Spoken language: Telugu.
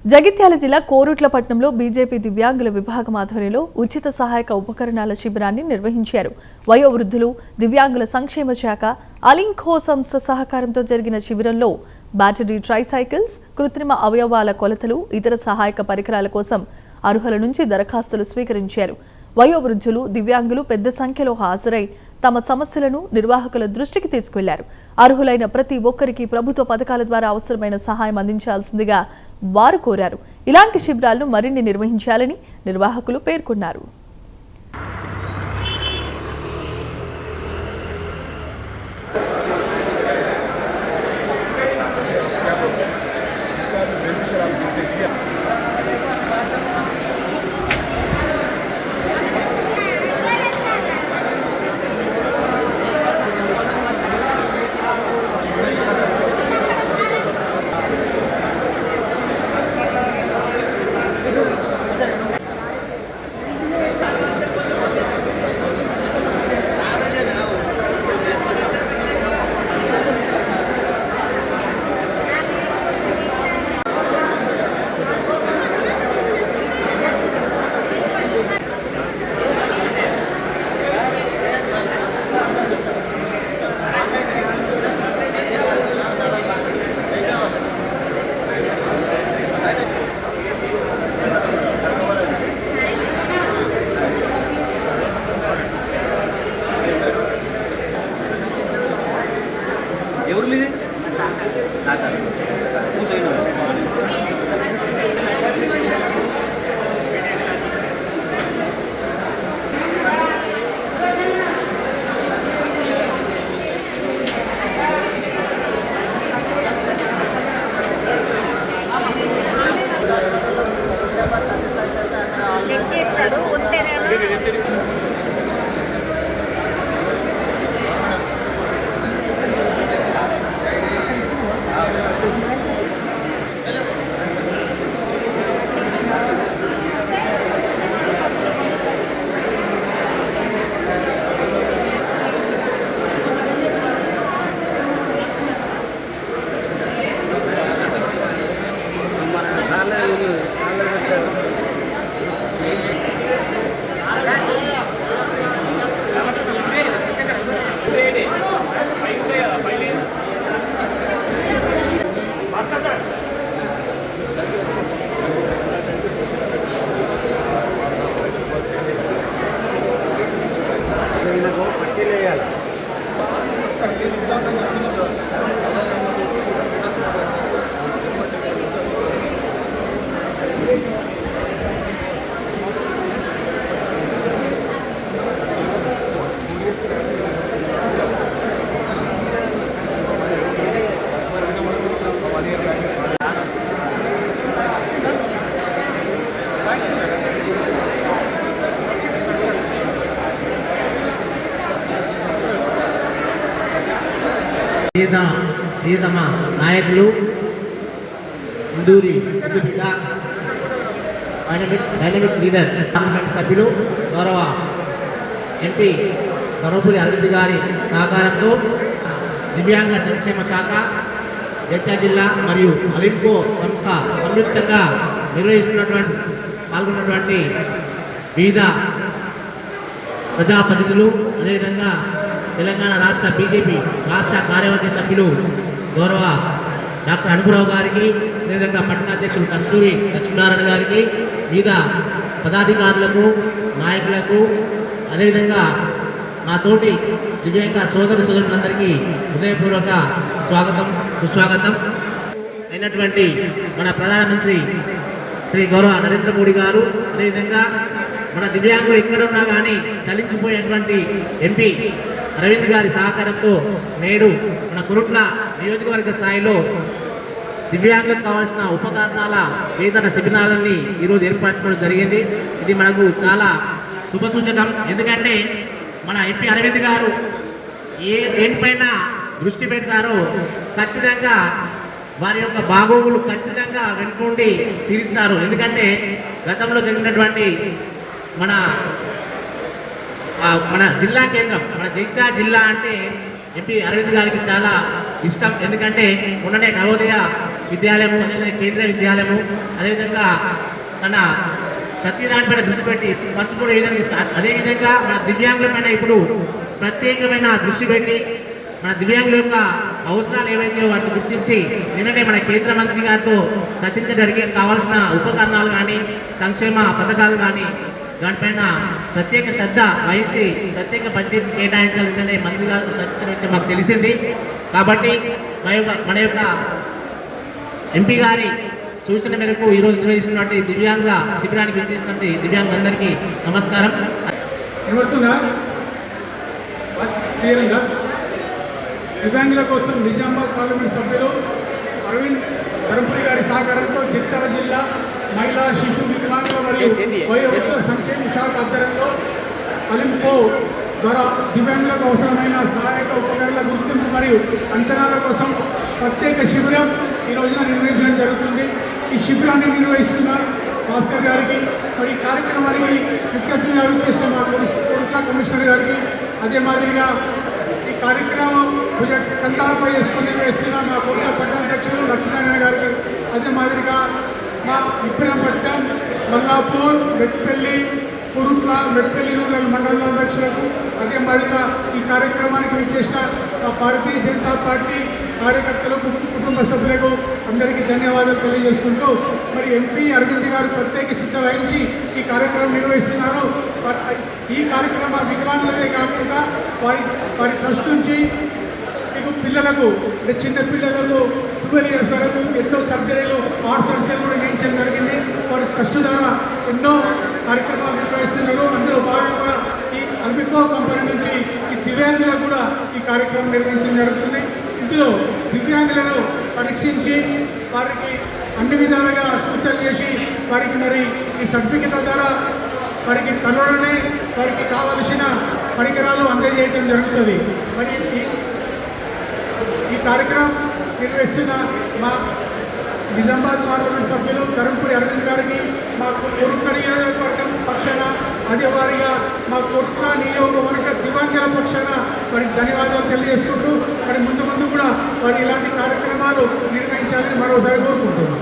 జగిత్యాల జిల్లా కోరుట్లపట్నంలో బీజేపీ దివ్యాంగుల విభాగం ఆధ్వర్యంలో ఉచిత సహాయక ఉపకరణాల శిబిరాన్ని నిర్వహించారు. వయోవృద్ధులు, దివ్యాంగుల సంక్షేమ శాఖ, అలింఖో సంస్థ సహకారంతో జరిగిన శిబిరంలో బ్యాటరీ ట్రైసైకిల్స్, కృత్రిమ అవయవాల కొలతలు, ఇతర సహాయక పరికరాల కోసం అర్హుల నుంచి దరఖాస్తులు స్వీకరించారు. వయోవృద్ధులు, దివ్యాంగులు పెద్ద సంఖ్యలో హాజరై తమ సమస్యలను నిర్వాహకుల దృష్టికి తీసుకెళ్లారు. అర్హులైన ప్రతి ఒక్కరికి ప్రభుత్వ పథకాల ద్వారా అవసరమైన సహాయం అందించాల్సిందిగా వారు కోరారు. ఇలాంటి శిబిరాలను మరిన్ని నిర్వహించాలని నిర్వాహకులు పేర్కొన్నారు. ఎవరు మీది చెక్ చేస్తాడు ఉంటేనేమో ప్రియతమ నాయకులు ఇందూరి డైనమిక్ లీడర్ పార్లమెంట్ సభ్యులు గౌరవ ఎంపీ ధర్మపురి అరవింద్ గారి సహకారంతో దివ్యాంగ సంక్షేమ శాఖ జగిత్యాల జిల్లా మరియు అలింఖో సంస్థ సంయుక్తంగా పాల్గొన్నటువంటి వివిధ ప్రజాప్రతినిధులు, అదేవిధంగా తెలంగాణ రాష్ట్ర బీజేపీ రాష్ట్ర కార్యవర్గ సభ్యులు గౌరవ డాక్టర్ అనుపురావు గారికి, అదేవిధంగా పట్టణాధ్యక్షులు కస్తూరి లక్ష్మీనారాయణ గారికి, వివిధ పదాధికారులకు, నాయకులకు, అదేవిధంగా మా తోటి దివ్యాంగ సోదరులందరికీ హృదయపూర్వక స్వాగతం, సుస్వాగతం. అయినటువంటి మన ప్రధానమంత్రి శ్రీ గౌరవ నరేంద్ర మోడీ గారు, అదేవిధంగా మన దివ్యాంగులు ఎక్కడ ఉన్నా కానీ చలించిపోయేటువంటి ఎంపీ అరవింద్ గారి సహకారంతో నేడు మన కురుట్ల నియోజకవర్గ స్థాయిలో దివ్యాంగులకు కావాల్సిన ఉపకరణాల వేతన శిబిరాలని ఈరోజు ఏర్పరచడం జరిగింది. ఇది మనకు చాలా శుభసూచకం. ఎందుకంటే మన ఎంపీ అరవింద్ గారు దేనిపైన దృష్టి పెడతారో ఖచ్చితంగా వారి యొక్క బాగోగులు ఖచ్చితంగా వెనుకుండి తీరుస్తారు. ఎందుకంటే గతంలో జరిగినటువంటి మన జిల్లా కేంద్రం మన జగిత్యాల జిల్లా అంటే ఎంపీ అరవింద్ గారికి చాలా ఇష్టం. ఎందుకంటే మొన్ననే నవోదయ విద్యాలయం, అదేవిధంగా కేంద్ర విద్యాలయము, అదేవిధంగా మన ప్రతి దానిపైన దృష్టి పెట్టి ఫస్ట్ కూడా ఏ విధంగా ఇస్తారు, అదేవిధంగా మన దివ్యాంగుల పైన ఇప్పుడు ప్రత్యేకమైన దృష్టి పెట్టి మన దివ్యాంగుల యొక్క అవసరాలు ఏవైతే వాటిని గుర్తించి నిన్ననే మన కేంద్ర మంత్రి గారితో చర్చించడానికి కావాల్సిన ఉపకరణాలు కానీ సంక్షేమ పథకాలు కానీ దానిపైన ప్రత్యేక శ్రద్ధ వహించి ప్రత్యేక బడ్జెట్ కేటాయించాలని మంత్రి గారితో చర్చించడం మాకు తెలిసింది. కాబట్టి మన యొక్క ఎంపీ గారి సూచన మేరకు ఈరోజు నిర్వహిస్తున్నటువంటి దివ్యాంగ శిబిరానికి విచ్చేసినటువంటి దివ్యాంగులందరికీ నమస్కారం. దివ్యాంగుల కోసం నిజామాబాద్ పార్లమెంట్ సభ్యులు అరవింద్ ధర్మపురి గారి సహకారంతో జగిత్యాల జిల్లా మహిళా శిశు వికలాంగుల మరియు వయోవృద్ధుల సంక్షేమ శాఖ ఆధ్వర్యంలో అలింకో ద్వారా దివ్యాంగులకు అవసరమైన సహాయక ఉపకరణల గుర్తింపు మరియు అంచనాల కోసం ప్రత్యేక శిబిరం ఈ రోజున నిర్వహించడం జరుగుతుంది. ఈ శిబిరాన్ని నిర్వహిస్తున్న భాస్కర్ గారికి మరి ఈ కార్యక్రమానికి ముఖ్య అతిథిగా చేస్తున్న మా కోరుట్ల కమిషనర్ గారికి, అదే మాదిరిగా ఈ కార్యక్రమం కందాలపై వేసుకొని నిర్వహిస్తున్న మా కోరుట్ల పట్టణాధ్యక్షులు లక్ష్మీనారాయణ గారికి, అదే మాదిరిగా మా ఇప్పినపట్నం, మల్లాపూర్, మెట్పల్లి, కురుట్ల, మెట్పల్లి రూరల్ మండలాధ్యక్షులకు, అదే మాదిరిగా ఈ కార్యక్రమానికి విచ్చేసిన మా భారతీయ జనతా పార్టీ కార్యకర్తలకు, కుటుంబ సభ్యులకు అందరికీ ధన్యవాదాలు తెలియజేసుకుంటూ మరి ఎంపీ అరవింద్ గారు ప్రత్యేక శ్రద్ధ వహించి ఈ కార్యక్రమం నిర్వహిస్తున్నారు. ఈ కార్యక్రమ వికలాంగులదే కాకుండా వారి ట్రస్ట్ నుంచి మీకు పిల్లలకు అంటే చిన్న పిల్లలకు 12 years వరకు ఎన్నో సర్జరీలు, హార్ట్ సర్జరీలు కూడా చేయించడం జరిగింది. వారి ట్రస్ట్ ద్వారా ఎన్నో కార్యక్రమాలు నిర్వహిస్తున్నారు. అందులో భాగంగా ఈ అల్బికో కంపెనీ నుంచి ఈ దివ్యాంగులకు కూడా ఈ కార్యక్రమం నిర్వహించడం జరుగుతుంది. ఇందులో దివ్యాంగులను పరీక్షించి వారికి అన్ని విధాలుగా సూచనలు చేసి వారికి మరి ఈ సర్టిఫికెట్ల ద్వారా వారికి త్వరలోనే వారికి కావలసిన పరికరాలు అందజేయడం జరుగుతుంది. మరి ఈ కార్యక్రమం నిర్వహిస్తున్న మా నిజామాబాద్ పార్లమెంట్ సభ్యులు ధర్మపురి అరవింద్ గారికి, మా కోరుట్ల నియోజకవర్గం పక్షాన, అదే వారిగా మా కోరుట్ల నియోజకవర్గ దివ్యాంగుల పక్షాన వారికి ధన్యవాదాలు తెలియజేసుకుంటూ మరి ముందు కూడా వారు ఇలాంటి కార్యక్రమాలు నిర్వహించాలని మరోసారి కోరుకుంటున్నాం.